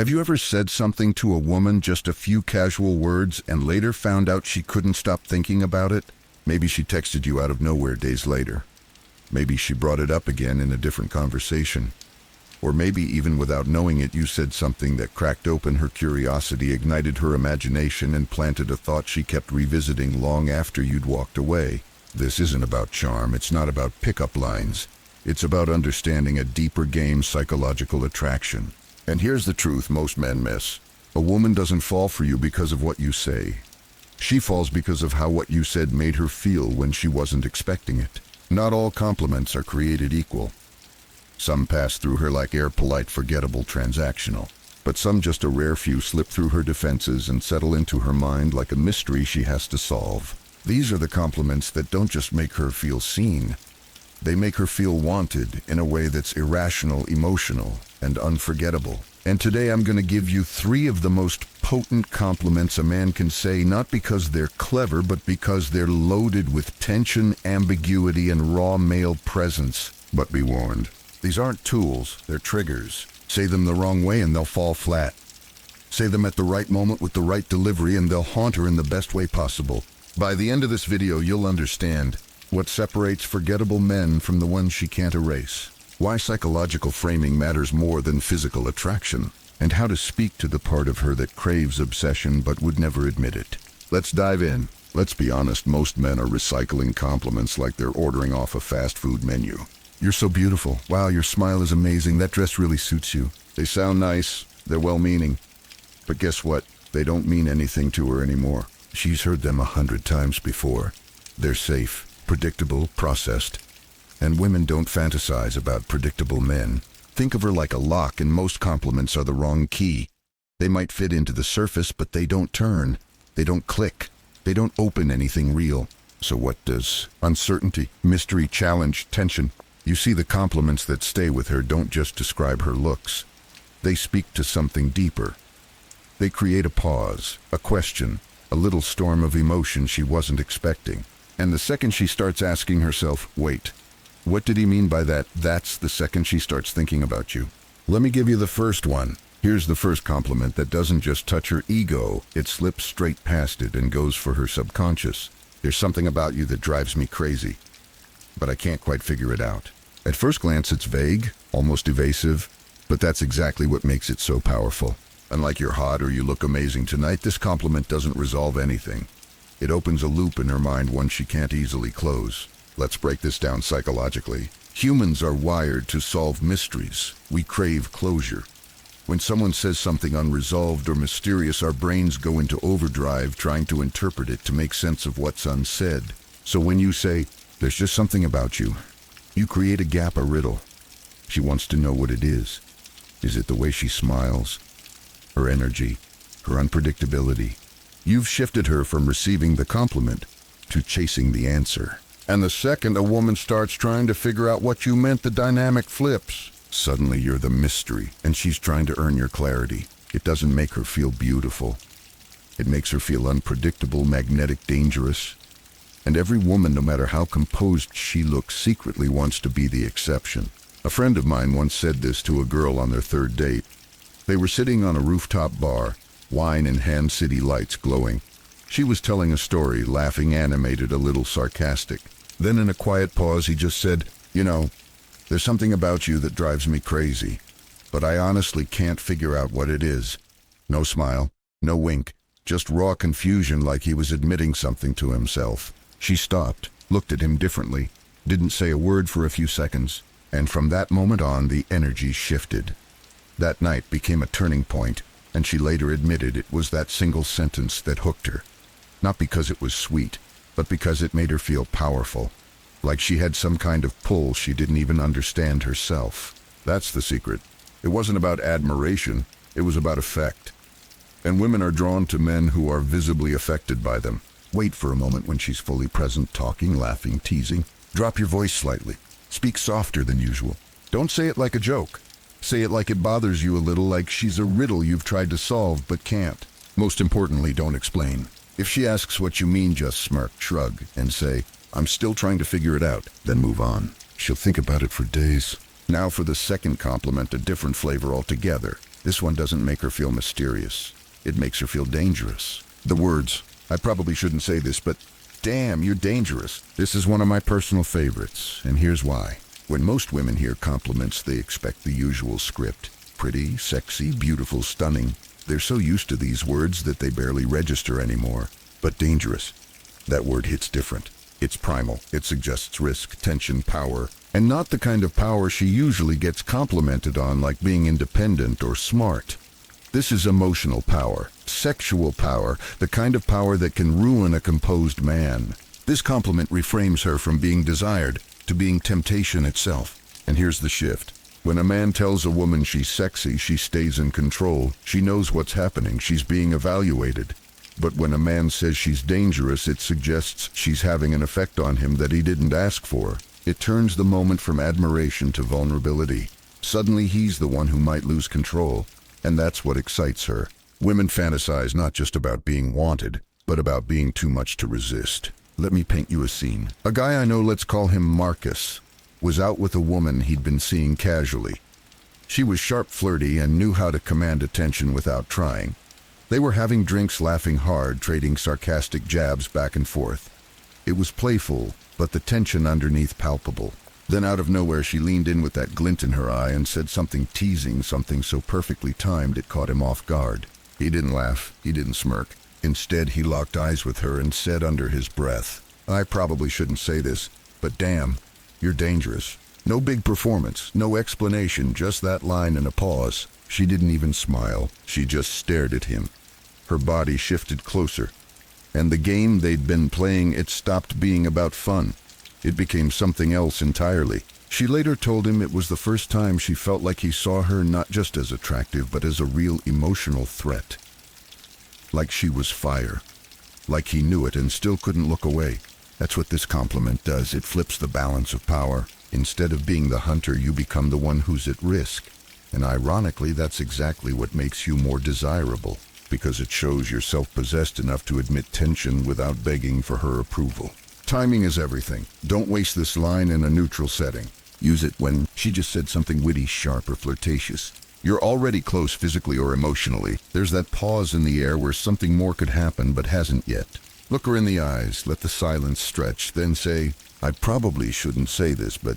Have you ever said something to a woman, just a few casual words, and later found out she couldn't stop thinking about it? Maybe she texted you out of nowhere days later. Maybe she brought it up again in a different conversation. Or maybe even without knowing it, you said something that cracked open her curiosity, ignited her imagination, and planted a thought she kept revisiting long after you'd walked away. This isn't about charm. It's not about pickup lines. It's about understanding a deeper game: psychological attraction. And here's the truth most men miss. A woman doesn't fall for you because of what you say. She falls because of how what you said made her feel when she wasn't expecting it. Not all compliments are created equal. Some pass through her like air, polite, forgettable, transactional. But some, just a rare few, slip through her defenses and settle into her mind like a mystery she has to solve. These are the compliments that don't just make her feel seen. They make her feel wanted in a way that's irrational, emotional, and unforgettable. And today I'm going to give you 3 of the most potent compliments a man can say, not because they're clever, but because they're loaded with tension, ambiguity, and raw male presence. But be warned, these aren't tools, they're triggers. Say them the wrong way and they'll fall flat. Say them at the right moment with the right delivery and they'll haunt her in the best way possible. By the end of this video, you'll understand what separates forgettable men from the ones she can't erase, why psychological framing matters more than physical attraction, and how to speak to the part of her that craves obsession but would never admit it. Let's dive in. Let's be honest, most men are recycling compliments like they're ordering off a fast food menu. You're so beautiful. Wow, your smile is amazing. That dress really suits you. They sound nice. They're well-meaning. But guess what? They don't mean anything to her anymore. She's heard them 100 times before. They're safe, predictable, processed. And women don't fantasize about predictable men. Think of her like a lock, and most compliments are the wrong key. They might fit into the surface, but they don't turn. They don't click. They don't open anything real. So what does? Uncertainty, mystery, challenge, tension. You see, the compliments that stay with her don't just describe her looks. They speak to something deeper. They create a pause, a question, a little storm of emotion she wasn't expecting. And the second she starts asking herself, wait, what did he mean by that? That's the second she starts thinking about you. Let me give you the first one. Here's the first compliment that doesn't just touch her ego, it slips straight past it and goes for her subconscious. There's something about you that drives me crazy, but I can't quite figure it out. At first glance, it's vague, almost evasive, but that's exactly what makes it so powerful. Unlike "you're hot" or "you look amazing tonight," this compliment doesn't resolve anything. It opens a loop in her mind, one she can't easily close. Let's break this down psychologically. Humans are wired to solve mysteries. We crave closure. When someone says something unresolved or mysterious, our brains go into overdrive trying to interpret it to make sense of what's unsaid. So when you say, "There's just something about you," you create a gap, a riddle. She wants to know what it is. Is it the way she smiles? Her energy? Her unpredictability? You've shifted her from receiving the compliment to chasing the answer. And the second a woman starts trying to figure out what you meant, the dynamic flips. Suddenly you're the mystery, and she's trying to earn your clarity. It doesn't make her feel beautiful. It makes her feel unpredictable, magnetic, dangerous. And every woman, no matter how composed she looks, secretly wants to be the exception. A friend of mine once said this to a girl on their 3rd date. They were sitting on a rooftop bar, wine in hand, city lights glowing. She was telling a story, laughing, animated, a little sarcastic. Then in a quiet pause, he just said, "You know, there's something about you that drives me crazy, but I honestly can't figure out what it is." No smile, no wink, just raw confusion, like he was admitting something to himself. She stopped, looked at him differently, didn't say a word for a few seconds, and from that moment on, the energy shifted. That night became a turning point, and she later admitted it was that single sentence that hooked her. Not because it was sweet, but because it made her feel powerful, like she had some kind of pull she didn't even understand herself. That's the secret. It wasn't about admiration, it was about effect. And women are drawn to men who are visibly affected by them. Wait for a moment when she's fully present, talking, laughing, teasing. Drop your voice slightly. Speak softer than usual. Don't say it like a joke. Say it like it bothers you a little, like she's a riddle you've tried to solve but can't. Most importantly, don't explain. If she asks what you mean, just smirk, shrug, and say, "I'm still trying to figure it out," then move on. She'll think about it for days. Now for the second compliment, a different flavor altogether. This one doesn't make her feel mysterious. It makes her feel dangerous. The words, I probably shouldn't say this, but damn, you're dangerous. This is one of my personal favorites, and here's why. When most women hear compliments, they expect the usual script. Pretty, sexy, beautiful, stunning. They're so used to these words that they barely register anymore. But dangerous, that word hits different. It's primal. It suggests risk, tension, power, and not the kind of power she usually gets complimented on, like being independent or smart. This is emotional power, sexual power, the kind of power that can ruin a composed man. This compliment reframes her from being desired to being temptation itself. And here's the shift. When a man tells a woman she's sexy, she stays in control. She knows what's happening. She's being evaluated. But when a man says she's dangerous, it suggests she's having an effect on him that he didn't ask for. It turns the moment from admiration to vulnerability. Suddenly he's the one who might lose control. And that's what excites her. Women fantasize not just about being wanted, but about being too much to resist. Let me paint you a scene. A guy I know, let's call him Marcus, was out with a woman he'd been seeing casually. She was sharp, flirty, and knew how to command attention without trying. They were having drinks, laughing hard, trading sarcastic jabs back and forth. It was playful, but the tension underneath palpable. Then out of nowhere she leaned in with that glint in her eye and said something teasing, something so perfectly timed it caught him off guard. He didn't laugh, he didn't smirk. Instead, he locked eyes with her and said under his breath, I probably shouldn't say this, but damn, you're dangerous. No big performance, no explanation, just that line and a pause. She didn't even smile, she just stared at him. Her body shifted closer, and the game they'd been playing, it stopped being about fun. It became something else entirely. She later told him it was the first time she felt like he saw her not just as attractive, but as a real emotional threat. Like she was fire. Like he knew it and still couldn't look away. That's what this compliment does. It flips the balance of power. Instead of being the hunter, you become the one who's at risk. And ironically, that's exactly what makes you more desirable, because it shows you're self-possessed enough to admit tension without begging for her approval. Timing is everything. Don't waste this line in a neutral setting. Use it when she just said something witty, sharp, or flirtatious. You're already close physically or emotionally. There's that pause in the air where something more could happen but hasn't yet. Look her in the eyes, let the silence stretch, then say, I probably shouldn't say this, but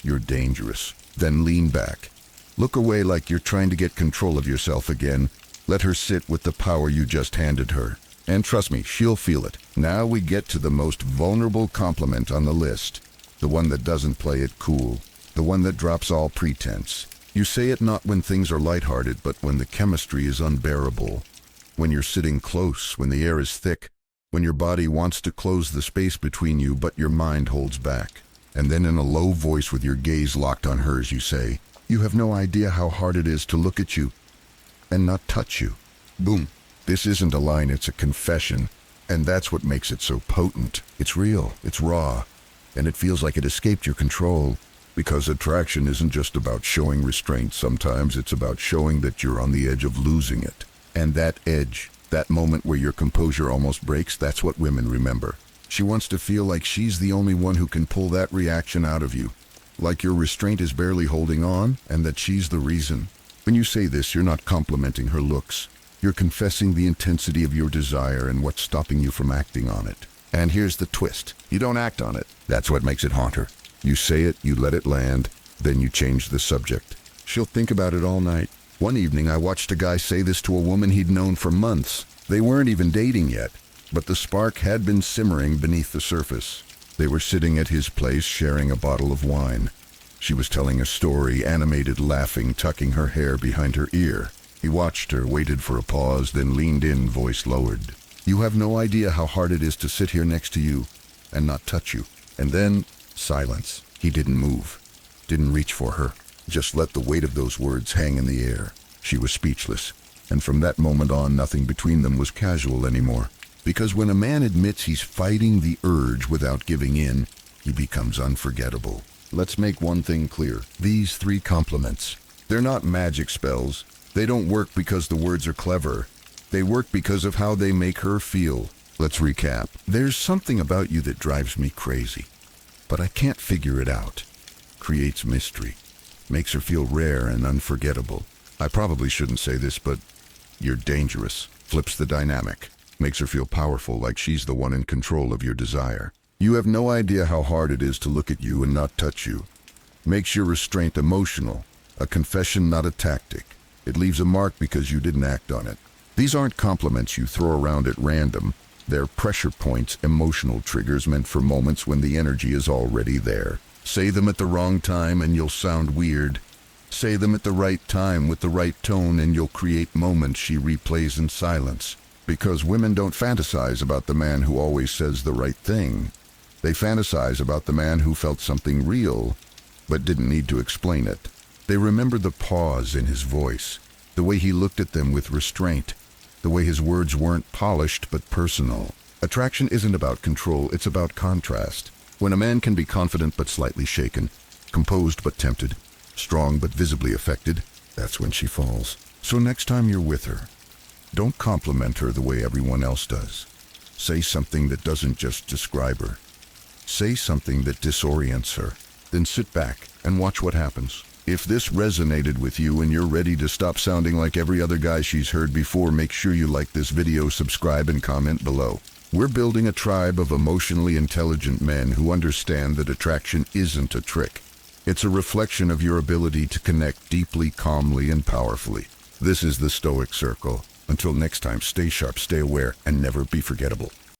you're dangerous. Then lean back. Look away like you're trying to get control of yourself again. Let her sit with the power you just handed her. And trust me, she'll feel it. Now we get to the most vulnerable compliment on the list. The one that doesn't play it cool. The one that drops all pretense. You say it not when things are lighthearted, but when the chemistry is unbearable. When you're sitting close, when the air is thick, when your body wants to close the space between you, but your mind holds back. And then in a low voice with your gaze locked on hers, you say, you have no idea how hard it is to look at you and not touch you. Boom. This isn't a line, it's a confession. And that's what makes it so potent. It's real, it's raw, and it feels like it escaped your control. Because attraction isn't just about showing restraint. Sometimes it's about showing that you're on the edge of losing it. And that edge, that moment where your composure almost breaks, that's what women remember. She wants to feel like she's the only one who can pull that reaction out of you. Like your restraint is barely holding on, and that she's the reason. When you say this, you're not complimenting her looks. You're confessing the intensity of your desire and what's stopping you from acting on it. And here's the twist. You don't act on it. That's what makes it haunt her. You say it, you let it land, then you change the subject. She'll think about it all night. One evening, I watched a guy say this to a woman he'd known for months. They weren't even dating yet, but the spark had been simmering beneath the surface. They were sitting at his place, sharing a bottle of wine. She was telling a story, animated, laughing, tucking her hair behind her ear. He watched her, waited for a pause, then leaned in, voice lowered. You have no idea how hard it is to sit here next to you and not touch you. And then, silence. He didn't move, didn't reach for her, just let the weight of those words hang in the air. She was speechless, and from that moment on, nothing between them was casual anymore. Because when a man admits he's fighting the urge without giving in, he becomes unforgettable. Let's make one thing clear. These 3 compliments, they're not magic spells. They don't work because the words are clever. They work because of how they make her feel. Let's recap. There's something about you that drives me crazy, but I can't figure it out. Creates mystery. Makes her feel rare and unforgettable. I probably shouldn't say this, but you're dangerous. Flips the dynamic. Makes her feel powerful, like she's the one in control of your desire. You have no idea how hard it is to look at you and not touch you. Makes your restraint emotional. A confession, not a tactic. It leaves a mark because you didn't act on it. These aren't compliments you throw around at random. They're pressure points, emotional triggers meant for moments when the energy is already there. Say them at the wrong time and you'll sound weird. Say them at the right time with the right tone and you'll create moments she replays in silence. Because women don't fantasize about the man who always says the right thing. They fantasize about the man who felt something real, but didn't need to explain it. They remember the pause in his voice, the way he looked at them with restraint, the way his words weren't polished but personal. Attraction isn't about control, it's about contrast. When a man can be confident but slightly shaken, composed but tempted, strong but visibly affected, that's when she falls. So next time you're with her, don't compliment her the way everyone else does. Say something that doesn't just describe her. Say something that disorients her. Then sit back and watch what happens. If this resonated with you and you're ready to stop sounding like every other guy she's heard before, make sure you like this video, subscribe, and comment below. We're building a tribe of emotionally intelligent men who understand that attraction isn't a trick. It's a reflection of your ability to connect deeply, calmly, and powerfully. This is the Stoic Circle. Until next time, stay sharp, stay aware, and never be forgettable.